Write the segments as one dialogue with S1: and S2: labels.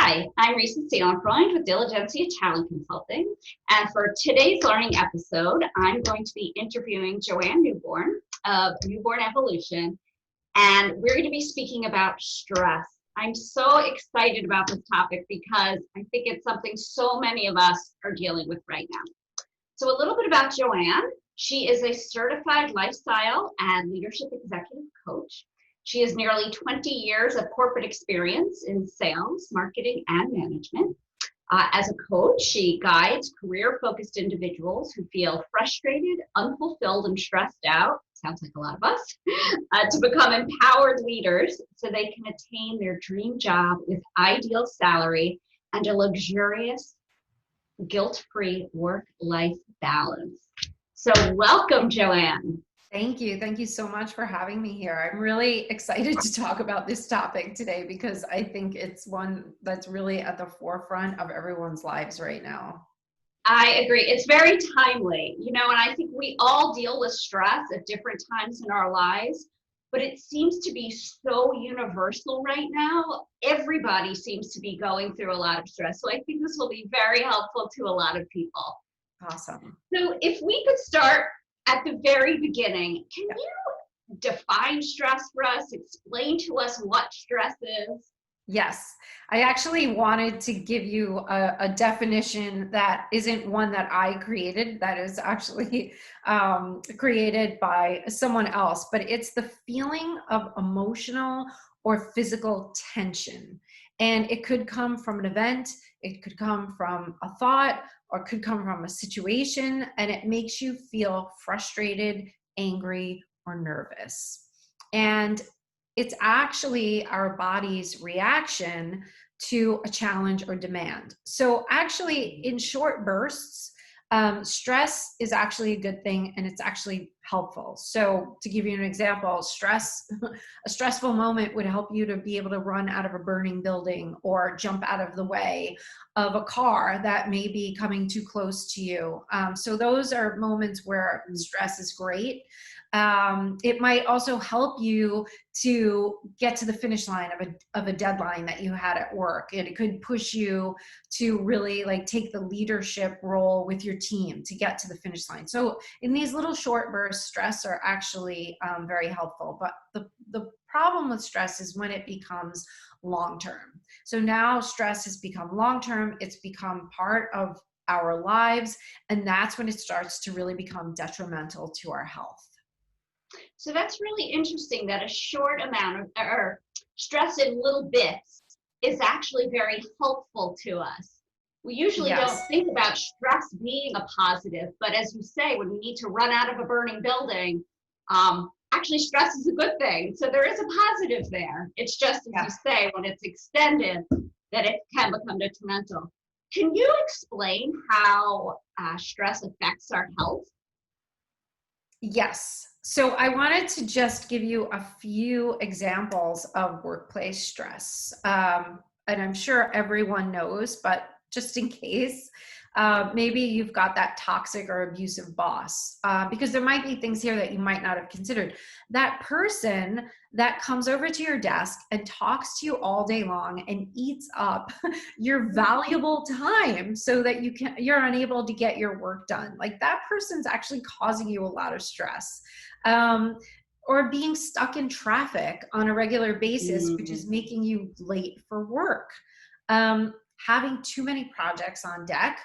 S1: Hi, I'm Risa Freund with Diligencia Talent Consulting. And for today's learning episode, I'm going to be interviewing Joanne Newborn of Newborn Evolution, and we're going to be speaking about stress. I'm so excited about this topic because I think it's something so many of us are dealing with right now. So a little bit about Joanne. She is a certified lifestyle and leadership executive coach. She has nearly 20 years of corporate experience in sales, marketing, and management. As a coach, she guides career-focused individuals who feel frustrated, unfulfilled, and stressed out, sounds like a lot of us, to become empowered leaders so they can attain their dream job with ideal salary and a luxurious, guilt-free work-life balance. So welcome, Joanne.
S2: Thank you. Thank you so much for having me here. I'm really excited to talk about this topic today because I think it's one that's really at the forefront of everyone's lives right now.
S1: I agree. It's very timely, and I think we all deal with stress at different times in our lives, but it seems to be so universal right now. Everybody seems to be going through a lot of stress. So I think this will be very helpful to a lot of people.
S2: Awesome.
S1: So if we could start at the very beginning, can you define stress for us? Explain to us what stress is?
S2: Yes, I actually wanted to give you a definition that isn't one that I created, that is actually created by someone else, but it's the feeling of emotional or physical tension. And it could come from an event, it could come from a thought, or it could come from a situation, and it makes you feel frustrated, angry, or nervous. And it's actually our body's reaction to a challenge or demand. So actually, in short bursts, stress is actually a good thing and it's actually helpful. So to give you an example, a stressful moment would help you to be able to run out of a burning building or jump out of the way of a car that may be coming too close to you. So those are moments where stress is great. It might also help you to get to the finish line of a deadline that you had at work. And it could push you to really take the leadership role with your team to get to the finish line. So in these little short bursts, stress are actually very helpful. But the problem with stress is when it becomes long-term. So now stress has become long-term. It's become part of our lives. And that's when it starts to really become detrimental to our health.
S1: So that's really interesting that a short amount of or stress in little bits is actually very helpful to us. We usually don't think about stress being a positive, but as you say, when we need to run out of a burning building, actually stress is a good thing. So there is a positive there. It's just, as you say, when it's extended, that it can become detrimental. Can you explain how stress affects our health?
S2: Yes. So I wanted to just give you a few examples of workplace stress. And I'm sure everyone knows, but just in case, maybe you've got that toxic or abusive boss, because there might be things here that you might not have considered. That person that comes over to your desk and talks to you all day long and eats up your valuable time so that you're unable to get your work done. Like that person's actually causing you a lot of stress. Or being stuck in traffic on a regular basis, which is making you late for work. Having too many projects on deck,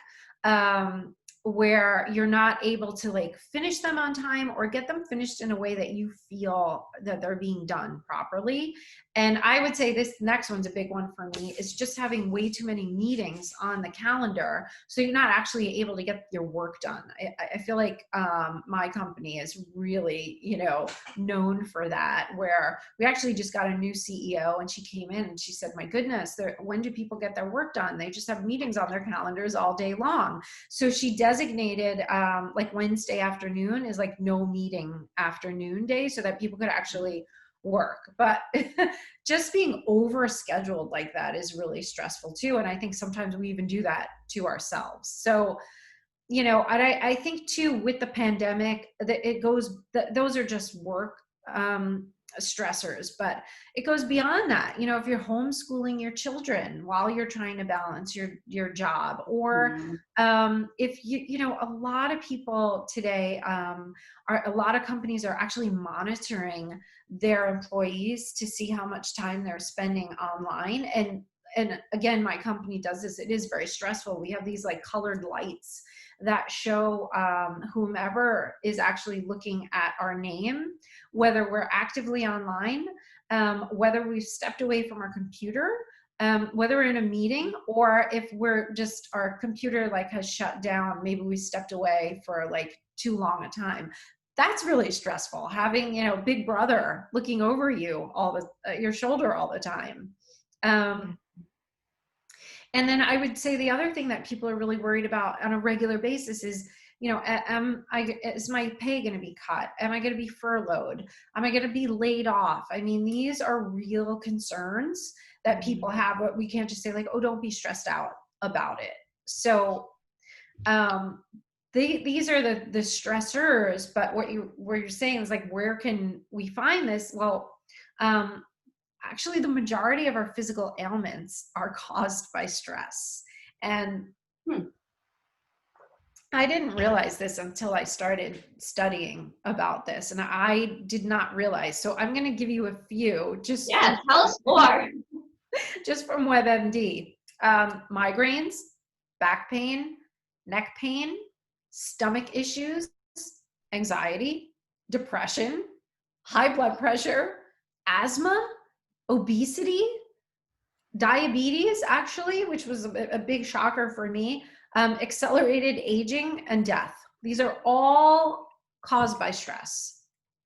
S2: where you're not able to finish them on time or get them finished in a way that you feel that they're being done properly. And I would say this next one's a big one for me, is just having way too many meetings on the calendar so you're not actually able to get your work done. I feel like my company is really, known for that, where we actually just got a new CEO and she came in and she said, my goodness, when do people get their work done? They just have meetings on their calendars all day long. So she designated Wednesday afternoon is no meeting afternoon day so that people could actually work. But just being over scheduled like that is really stressful too. And I think sometimes we even do that to ourselves. So, I think too, with the pandemic, that those are just work stressors, but it goes beyond that. You know, if you're homeschooling your children while you're trying to balance your job, or
S1: Mm.
S2: if you know, a lot of people today a lot of companies are actually monitoring their employees to see how much time they're spending online. And again, my company does this. It is very stressful. We have these like colored lights that show whomever is actually looking at our name, whether we're actively online, whether we've stepped away from our computer, whether we're in a meeting, or if we're just, our computer like has shut down, maybe we stepped away for like too long a time. That's really stressful, having, you know, big brother looking over you all the your shoulder all the time. And then I would say the other thing that people are really worried about on a regular basis is, you know, is my pay going to be cut? Am I going to be furloughed? Am I going to be laid off? I mean, these are real concerns that people have, but we can't just say like, oh, don't be stressed out about it. So these are the stressors, but what you're saying is like, where can we find this? Well, actually, the majority of our physical ailments are caused by stress. And I didn't realize this until I started studying about this, and I did not realize. So I'm going to give you a few,
S1: Yeah, tell us more.
S2: Just from WebMD. Migraines, back pain, neck pain, stomach issues, anxiety, depression, high blood pressure, asthma, obesity, diabetes, actually, which was a big shocker for me, accelerated aging, and death. These are all caused by stress.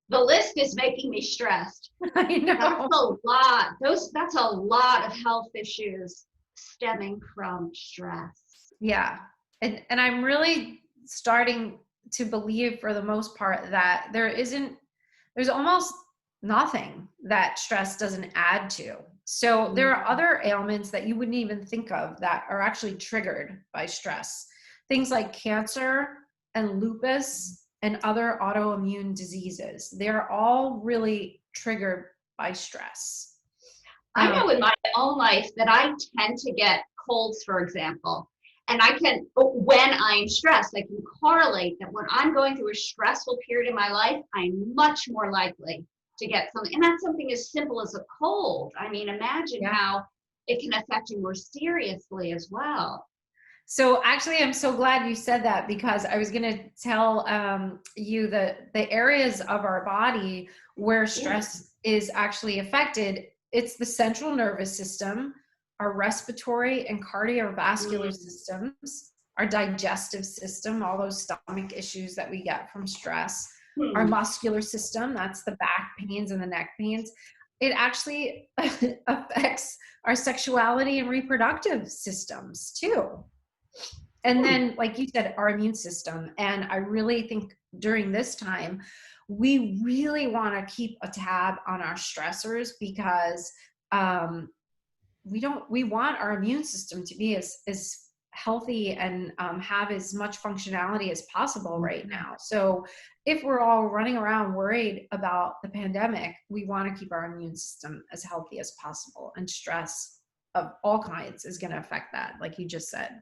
S1: The list is making me stressed.
S2: I know.
S1: That's a lot. That's a lot of health issues stemming from stress.
S2: Yeah. And I'm really starting to believe, for the most part, that there's almost nothing that stress doesn't add to. So there are other ailments that you wouldn't even think of that are actually triggered by stress. Things like cancer and lupus and other autoimmune diseases. They're all really triggered by stress.
S1: I know in my own life that I tend to get colds, for example. And I can, when I'm stressed, I can correlate that when I'm going through a stressful period in my life, I'm much more likely to get something. And that's something as simple as a cold. I mean, imagine how it can affect you more seriously as well.
S2: So actually, I'm so glad you said that, because I was going to tell you the areas of our body where stress is actually affected. It's the central nervous system, our respiratory and cardiovascular systems, our digestive system, all those stomach issues that we get from stress, our muscular system, that's the back pains and the neck pains. It actually affects our sexuality and reproductive systems too. And then, like you said, our immune system. And I really think during this time, we really want to keep a tab on our stressors, because we want our immune system to be as healthy and have as much functionality as possible right now. So if we're all running around worried about the pandemic, we want to keep our immune system as healthy as possible. And stress of all kinds is going to affect that, like you just said.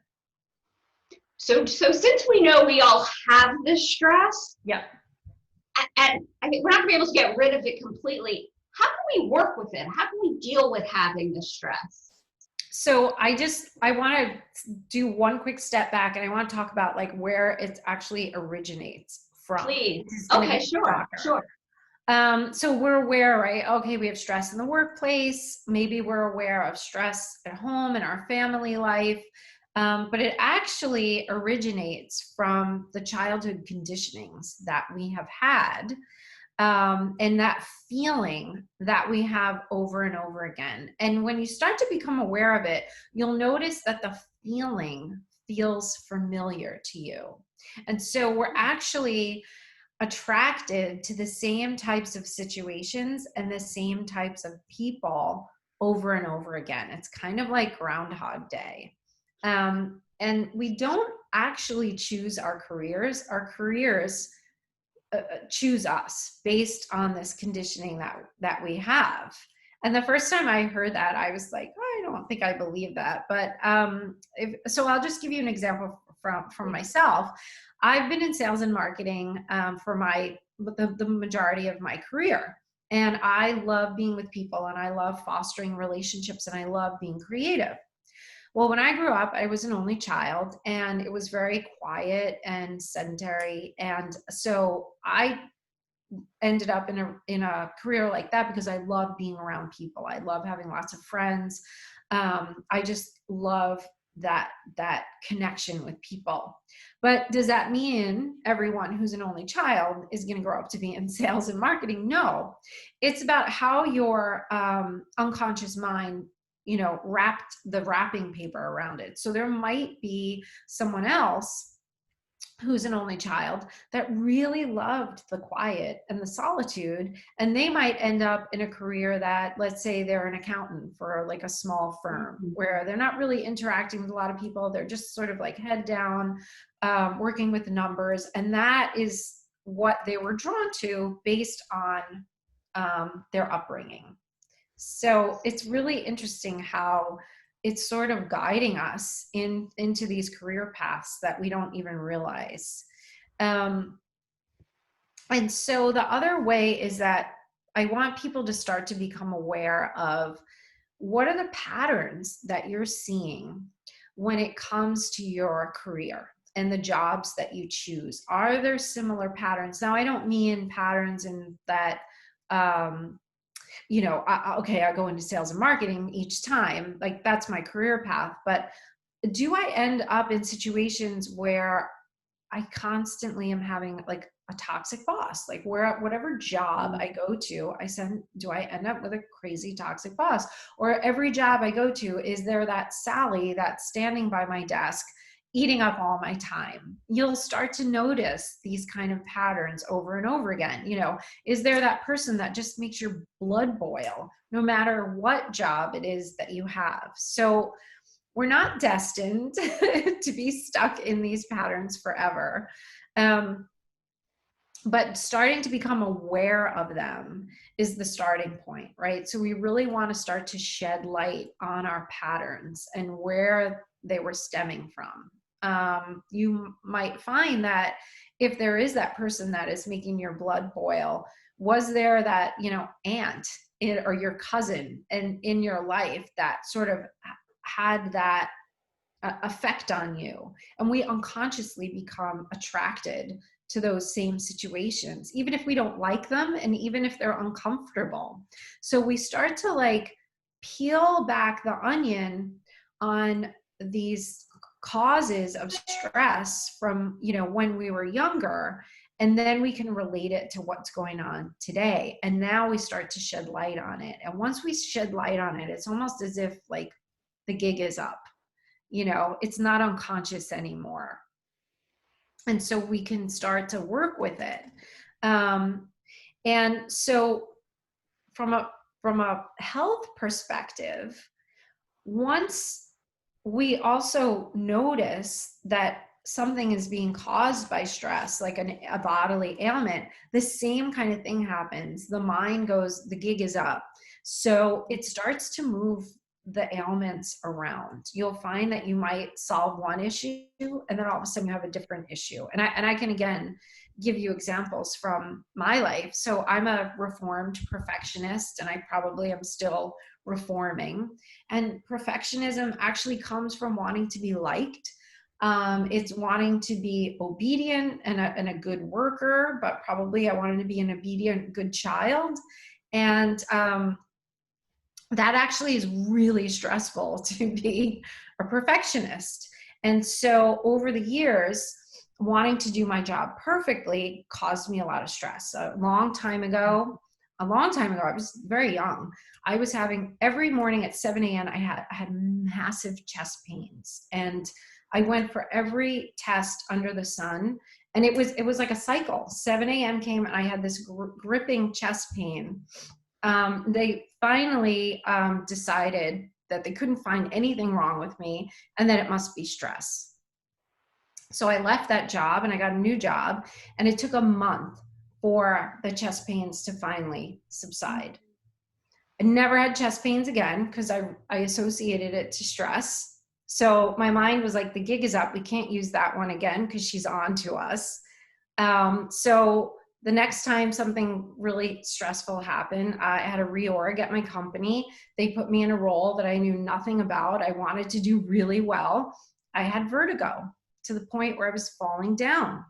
S1: So since we know we all have this stress,
S2: yeah,
S1: and I think we're not going to be able to get rid of it completely, how can we work with it? How can we deal with having this stress?
S2: So I want to do one quick step back, and I want to talk about like where it actually originates from.
S1: Please. Okay, sure.
S2: So we're aware, right? Okay, we have stress in the workplace. Maybe we're aware of stress at home in our family life. But it actually originates from the childhood conditionings that we have had, and that feeling that we have over and over again. And when you start to become aware of it, you'll notice that the feeling feels familiar to you. And so we're actually attracted to the same types of situations and the same types of people over and over again. It's kind of like Groundhog Day. And we don't actually choose our careers. Our careers choose us based on this conditioning that we have. And the first time I heard that, I was like, oh, I don't think I believe that. But so I'll just give you an example from myself. I've been in sales and marketing for the majority of my career. And I love being with people, and I love fostering relationships, and I love being creative. Well, when I grew up, I was an only child, and it was very quiet and sedentary. And so I ended up in a career like that because I love being around people. I love having lots of friends. I just love that connection with people. But does that mean everyone who's an only child is going to grow up to be in sales and marketing? No. It's about how your unconscious mind, wrapped the wrapping paper around it. So there might be someone else who's an only child that really loved the quiet and the solitude, and they might end up in a career that, let's say they're an accountant for like a small firm where they're not really interacting with a lot of people. They're just sort of like head down, working with the numbers. And that is what they were drawn to based on their upbringing. So it's really interesting how it's sort of guiding us into these career paths that we don't even realize. And so the other way is that I want people to start to become aware of what are the patterns that you're seeing when it comes to your career and the jobs that you choose. Are there similar patterns? Now, I don't mean patterns in that, I go into sales and marketing each time, like that's my career path. But do I end up in situations where I constantly am having like a toxic boss? Like whatever job I go to, do I end up with a crazy toxic boss? Or every job I go to, is there that Sally that's standing by my desk eating up all my time? You'll start to notice these kind of patterns over and over again. Is there that person that just makes your blood boil no matter what job it is that you have? So we're not destined to be stuck in these patterns forever. But starting to become aware of them is the starting point, right? So we really want to start to shed light on our patterns and where they were stemming from. You might find that if there is that person that is making your blood boil, was there that, aunt or your cousin in your life that sort of had that effect on you? And we unconsciously become attracted to those same situations, even if we don't like them and even if they're uncomfortable. So we start to like peel back the onion on these causes of stress from, when we were younger, and then we can relate it to what's going on today. And now we start to shed light on it. And once we shed light on it, it's almost as if like the gig is up. It's not unconscious anymore. And so we can start to work with it. And so from a health perspective, once we also notice that something is being caused by stress, like a bodily ailment, the same kind of thing happens. The mind goes, the gig is up. So it starts to move the ailments around. You'll find that you might solve one issue and then all of a sudden you have a different issue. And I can again give you examples from my life. So I'm a reformed perfectionist, and I probably am still reforming. And perfectionism actually comes from wanting to be liked. It's wanting to be obedient and a good worker, but probably I wanted to be an obedient, good child. And that actually is really stressful to be a perfectionist. And so over the years, wanting to do my job perfectly caused me a lot of stress. A long time ago, I was very young. I was having every morning at 7 a.m. I had massive chest pains, and I went for every test under the sun. And it was like a cycle. 7 a.m. came and I had this gripping chest pain. They finally decided that they couldn't find anything wrong with me and that it must be stress. So I left that job and I got a new job, and it took a month for the chest pains to finally subside. I never had chest pains again because I associated it to stress. So my mind was like, the gig is up. We can't use that one again because she's on to us. So the next time something really stressful happened, I had a reorg at my company. They put me in a role that I knew nothing about. I wanted to do really well. I had vertigo to the point where I was falling down.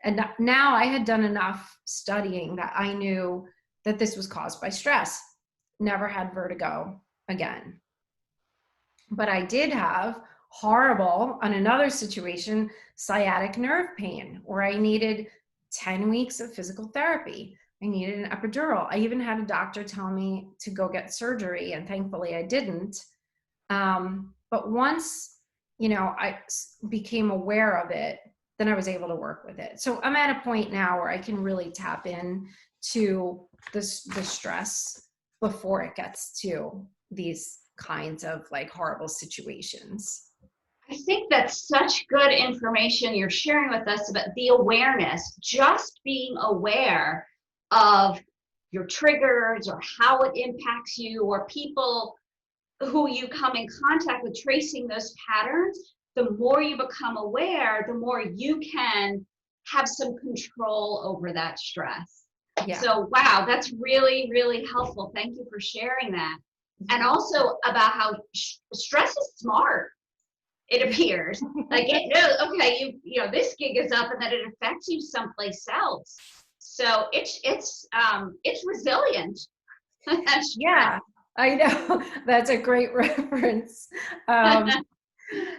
S2: And now I had done enough studying that I knew that this was caused by stress. Never had vertigo again. But I did have horrible, on another situation, sciatic nerve pain, where I needed 10 weeks of physical therapy. I needed an epidural. I even had a doctor tell me to go get surgery, and thankfully I didn't. But once, I became aware of it, then I was able to work with it. So I'm at a point now where I can really tap in to the stress before it gets to these kinds of like horrible situations.
S1: I think that's such good information you're sharing with us about the awareness, just being aware of your triggers or how it impacts you or people who you come in contact with, tracing those patterns. The more you become aware, the more you can have some control over that stress.
S2: Yeah.
S1: So, wow, that's really, really helpful. Thank you for sharing that. And also about how stress is smart, it appears. Like it knows, okay, this gig is up, and that it affects you someplace else. So it's resilient.
S2: Yeah, I know. That's a great reference.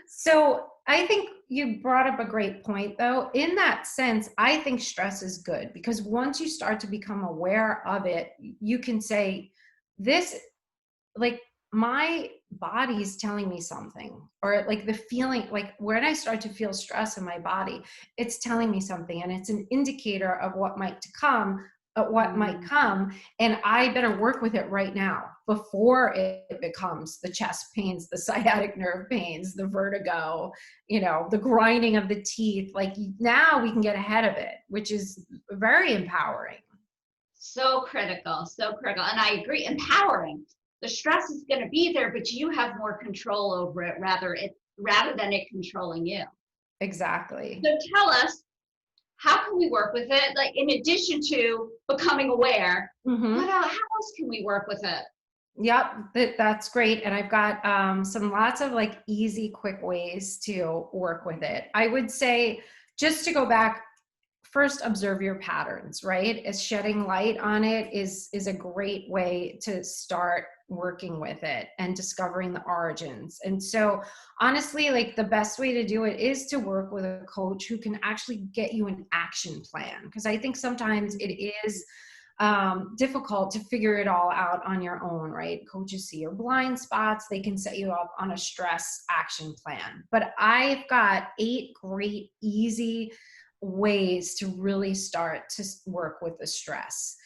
S2: So I think you brought up a great point, though. In that sense, I think stress is good because once you start to become aware of it, you can say, this, like, my body's telling me something, or like the feeling, like when I start to feel stress in my body, it's telling me something, and it's an indicator of what might come. And I better work with it right now before it becomes the chest pains, the sciatic nerve pains, the vertigo, the grinding of the teeth. Like, now we can get ahead of it, which is very empowering.
S1: So critical, so critical. And I agree, empowering. The stress is going to be there, but you have more control over it rather than it controlling you.
S2: Exactly.
S1: So tell us, how can we work with it? Like, in addition to becoming aware, how else can we work with it?
S2: Yep, that's great. And I've got some lots of like easy, quick ways to work with it. I would say, just to go back, first observe your patterns, right? As shedding light on it is a great way to start working with it and discovering the origins. And so honestly, like, the best way to do it is to work with a coach who can actually get you an action plan. Because I think sometimes it is difficult to figure it all out on your own, right? Coaches see your blind spots. They can set you up on a stress action plan. But I've got 8 great, easy ways to really start to work with the stress.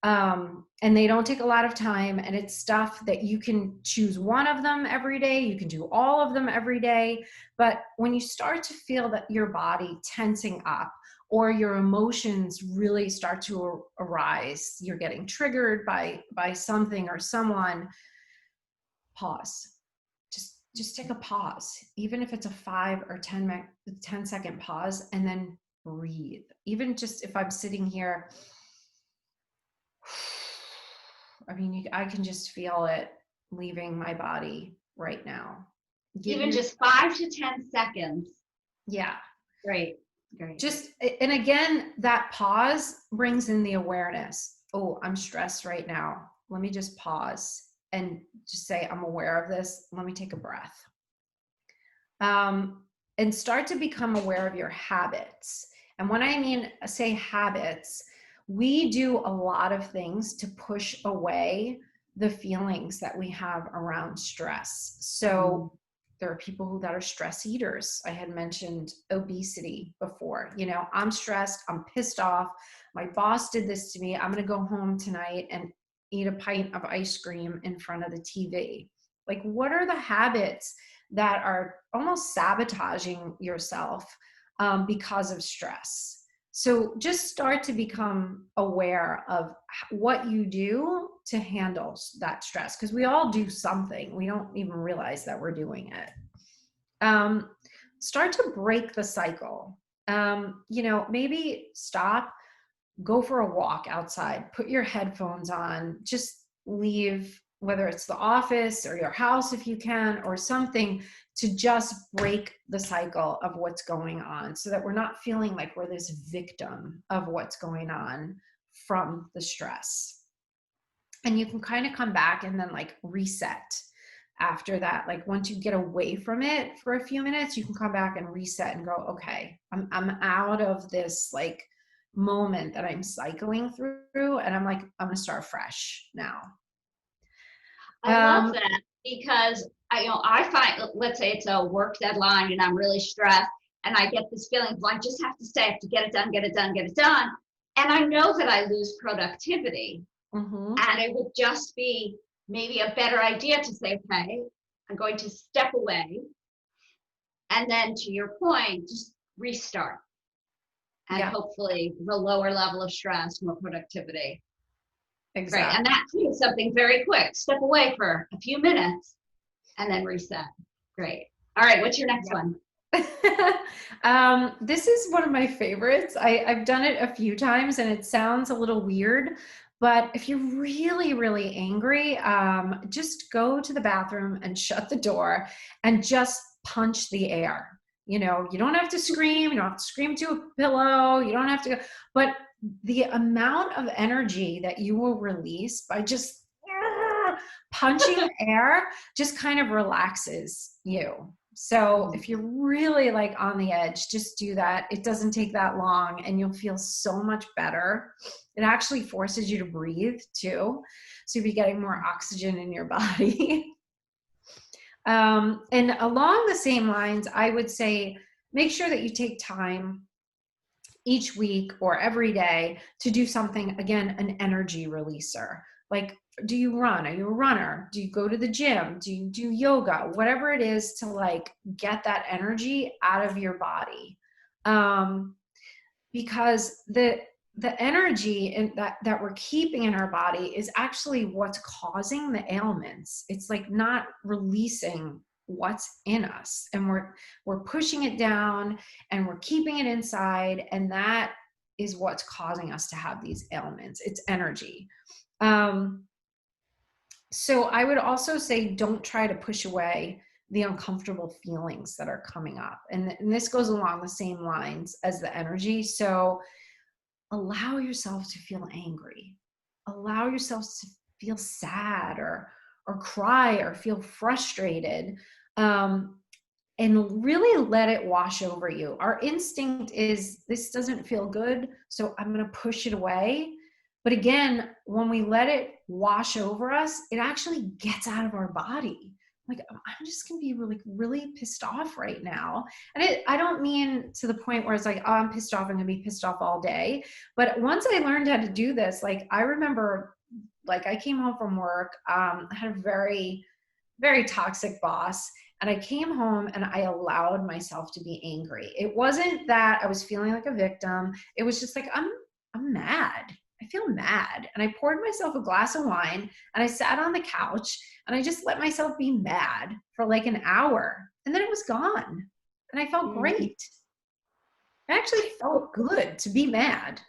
S2: And they don't take a lot of time, and it's stuff that you can choose one of them every day. You can do all of them every day. But when you start to feel that your body tensing up, or your emotions really start to arise, you're getting triggered by something or someone, pause. Just take a pause, even if it's a 5 or 10-second pause, and then breathe. Even just if I'm sitting here, I mean, I can just feel it leaving my body right now.
S1: Even just 5 to 10 seconds.
S2: Yeah.
S1: Great.
S2: And again, that pause brings in the awareness. Oh, I'm stressed right now. Let me just pause and just say, I'm aware of this. Let me take a breath. And start to become aware of your habits. And when I say habits, we do a lot of things to push away the feelings that we have around stress. So there are people that are stress eaters. I had mentioned obesity before. I'm stressed. I'm pissed off. My boss did this to me. I'm going to go home tonight and eat a pint of ice cream in front of the TV. Like, what are the habits that are almost sabotaging yourself because of stress? So just start to become aware of what you do to handle that stress, because we all do something. We don't even realize that we're doing it. Start to break the cycle. Maybe stop, go for a walk outside, put your headphones on, just leave, whether it's the office or your house if you can, or something, to just break the cycle of what's going on, so that we're not feeling like we're this victim of what's going on from the stress. And you can kind of come back and then like reset after that. Like once you get away from it for a few minutes, you can come back and reset and go, okay, I'm out of this like moment that I'm cycling through, and I'm gonna start fresh now.
S1: I love that, because I find, let's say it's a work deadline and I'm really stressed, and I get this feeling, well, I just have to say, I have to get it done, get it done, get it done. And I know that I lose productivity.
S2: Mm-hmm.
S1: And it would just be maybe a better idea to say, okay, I'm going to step away. And then to your point, just restart. And hopefully the lower level of stress, more productivity.
S2: Exactly.
S1: Right. And that too is something very quick. Step away for a few minutes and then reset. Great. All right. What's your next one?
S2: This is one of my favorites. I've done it a few times and it sounds a little weird, but if you're really, really angry, just go to the bathroom and shut the door and just punch the air. You don't have to scream. You don't have to scream to a pillow. You don't have to go, but the amount of energy that you will release by just punching air just kind of relaxes you. So if you're really like on the edge, just do that. It doesn't take that long and you'll feel so much better. It actually forces you to breathe too. So you'll be getting more oxygen in your body. And along the same lines, I would say, make sure that you take time each week or every day to do something, again, an energy releaser. Like, do you run? Are you a runner? Do you go to the gym? Do you do yoga? Whatever it is to like get that energy out of your body. Because the energy that we're keeping in our body is actually what's causing the ailments. It's like not releasing what's in us, and we're pushing it down and we're keeping it inside, and that is what's causing us to have these ailments. It's energy. So I would also say, don't try to push away the uncomfortable feelings that are coming up, and this goes along the same lines as the energy. So allow yourself to feel angry, allow yourself to feel sad or cry or feel frustrated. And really let it wash over you. Our instinct is, this doesn't feel good, so I'm going to push it away. But again, when we let it wash over us, it actually gets out of our body. Like, I'm just going to be really, really pissed off right now. And I don't mean to the point where it's like, oh, I'm pissed off, I'm going to be pissed off all day. But once I learned how to do this, like, I remember, like, I came home from work. I had a very, very toxic boss. And I came home and I allowed myself to be angry. It wasn't that I was feeling like a victim. It was just like, I'm mad. I feel mad. And I poured myself a glass of wine and I sat on the couch and I just let myself be mad for like an hour. And then it was gone. And I felt great. It actually felt good to be mad.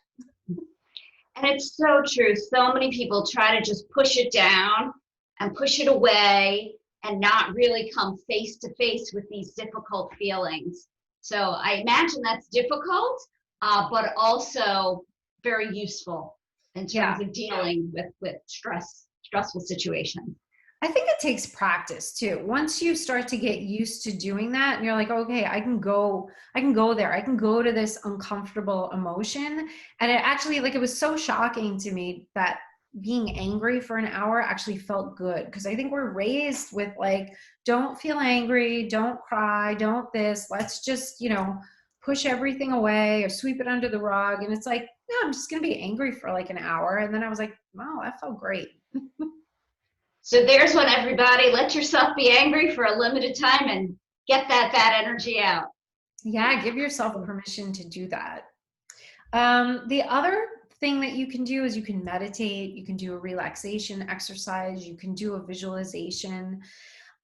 S1: And it's so true. So many people try to just push it down and push it away and not really come face to face with these difficult feelings. So I imagine that's difficult, but also very useful in terms of dealing with stressful situations.
S2: I think it takes practice too. Once you start to get used to doing that and you're like, okay, I can go there. I can go to this uncomfortable emotion. And it actually, like, it was so shocking to me that being angry for an hour actually felt good. Because I think we're raised with like, don't feel angry, don't cry, don't this, let's just, push everything away or sweep it under the rug. And it's like, no, I'm just going to be angry for like an hour. And then I was like, wow, that felt great.
S1: So there's one, everybody. Let yourself be angry for a limited time and get that bad energy out.
S2: Yeah, give yourself permission to do that. The other thing that you can do is you can meditate, you can do a relaxation exercise, you can do a visualization.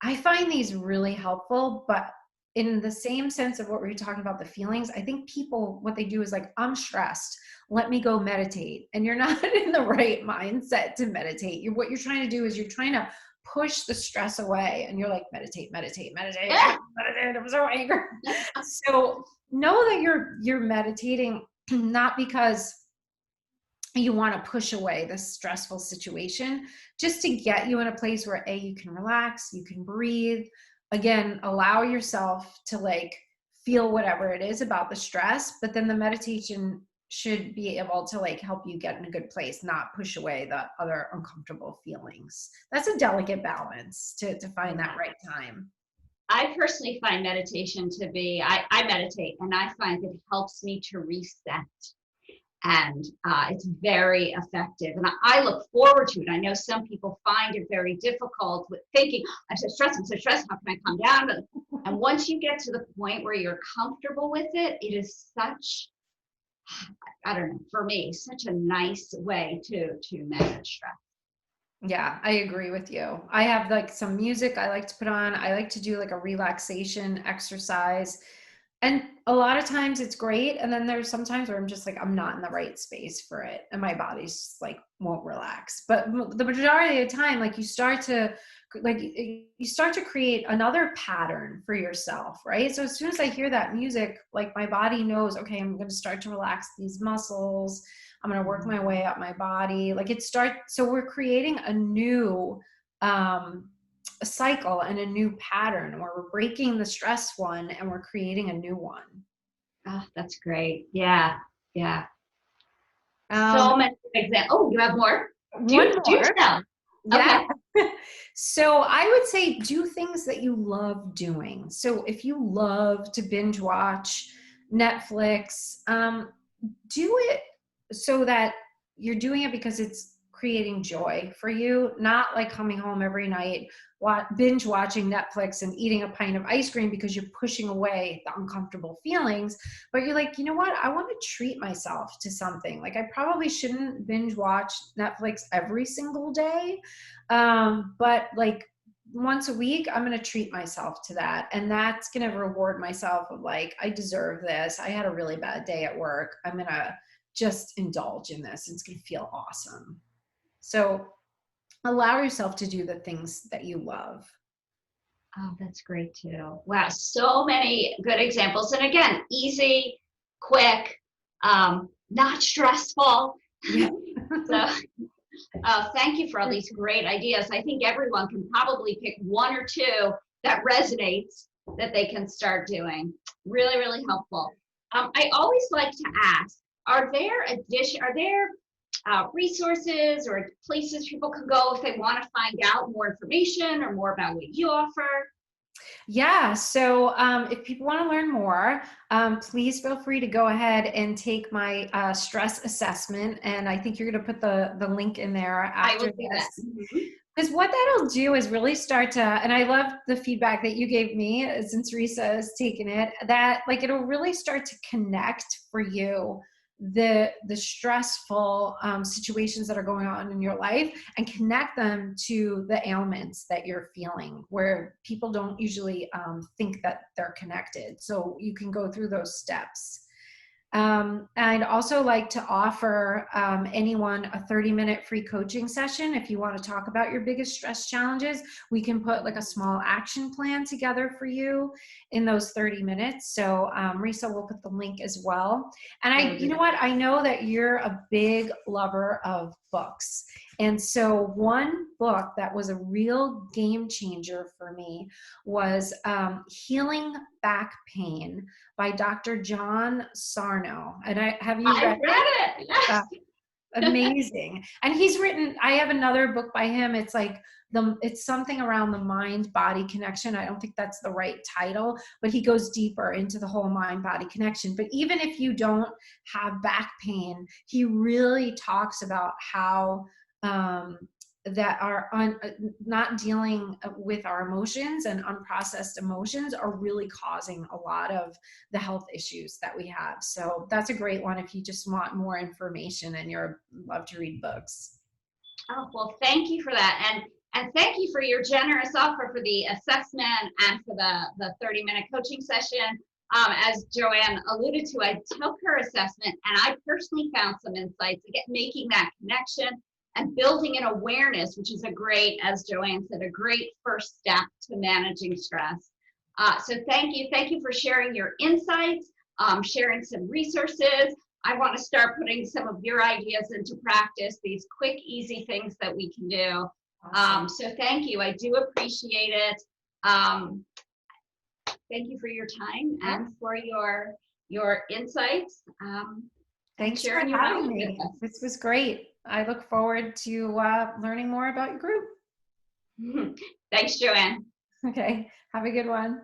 S2: I find these really helpful, but in the same sense of what we were talking about, the feelings, I think people, what they do is like, I'm stressed. Let me go meditate. And you're not in the right mindset to meditate. What you're trying to do is you're trying to push the stress away. And you're like, meditate, meditate, meditate. I don't meditate. I'm so angry. So know that you're meditating not because you want to push away this stressful situation, just to get you in a place where you can relax, you can breathe. Again, allow yourself to like feel whatever it is about the stress, but then the meditation should be able to like help you get in a good place, not push away the other uncomfortable feelings. That's a delicate balance to find that right time.
S1: I personally find meditation to be, I meditate and I find it helps me to reset. And it's very effective. And I look forward to it. I know some people find it very difficult with thinking, I'm so stressed, how can I calm down? And once you get to the point where you're comfortable with it, it is such, I don't know, for me, such a nice way to manage stress.
S2: Yeah, I agree with you. I have like some music I like to put on. I like to do like a relaxation exercise. And a lot of times it's great. And then there's some times where I'm just like, I'm not in the right space for it. And my body's just like, won't relax. But the majority of the time, like you start to create another pattern for yourself, right? So as soon as I hear that music, like my body knows, okay, I'm going to start to relax these muscles. I'm going to work my way up my body. So we're creating a new, a cycle and a new pattern where we're breaking the stress one and we're creating a new one.
S1: Oh, that's great. Yeah. Yeah. So many examples. Oh, you have more?
S2: One more.
S1: Tell.
S2: Yeah. Okay. So I would say do things that you love doing. So if you love to binge watch Netflix, do it so that you're doing it because it's creating joy for you, not like coming home every night, binge watching Netflix and eating a pint of ice cream because you're pushing away the uncomfortable feelings. But you're like, you know what? I want to treat myself to something. Like I probably shouldn't binge watch Netflix every single day. But like once a week, I'm going to treat myself to that. And that's going to reward myself of like, I deserve this. I had a really bad day at work. I'm going to just indulge in this. It's going to feel awesome. So allow yourself to do the things that you love.
S1: Oh, that's great too. Wow. So many good examples. And again, easy, quick, not stressful.
S2: Yeah.
S1: So thank you for all these great ideas. I think everyone can probably pick one or two that resonates that they can start doing. Really, really helpful. I always like to ask, are there resources or places people can go if they want to find out more information or more about what you offer?
S2: Yeah, so if people want to learn more, please feel free to go ahead and take my stress assessment. And I think you're going to put the link in there after this. Because what that'll do is really start to, and I love the feedback that you gave me since Risa has taken it, that like it'll really start to connect for you the stressful situations that are going on in your life and connect them to the ailments that you're feeling, where people don't usually think that they're connected. So you can go through those steps. I'd also like to offer anyone a 30-minute free coaching session. If you want to talk about your biggest stress challenges, we can put like a small action plan together for you in those 30 minutes. So Risa will put the link as well. And you know what? I know that you're a big lover of books. And so one book that was a real game changer for me was Healing Back Pain by Dr. John Sarno. And have you read
S1: it? Yes.
S2: Amazing. And he's written, I have another book by him. It's like it's something around the mind-body connection. I don't think that's the right title, but he goes deeper into the whole mind-body connection. But even if you don't have back pain, he really talks about how that are not dealing with our emotions and unprocessed emotions are really causing a lot of the health issues that we have. So that's a great one if you just want more information and you're love to read books.
S1: Oh, well, thank you for that. And thank you for your generous offer for the assessment and for the 30-minute coaching session. As Joanne alluded to, I took her assessment and I personally found some insights, again, making that connection and building an awareness, which is a great, as Joanne said, a great first step to managing stress. So thank you. Thank you for sharing your insights, sharing some resources. I want to start putting some of your ideas into practice, these quick, easy things that we can do.
S2: Awesome.
S1: So thank you. I do appreciate it. Thank you for your time and for your insights.
S2: Thanks for
S1: Sharing your
S2: having
S1: knowledge with
S2: me.
S1: us.
S2: This was great. I look forward to learning more about your group.
S1: Thanks, Joanne.
S2: Okay. Have a good one.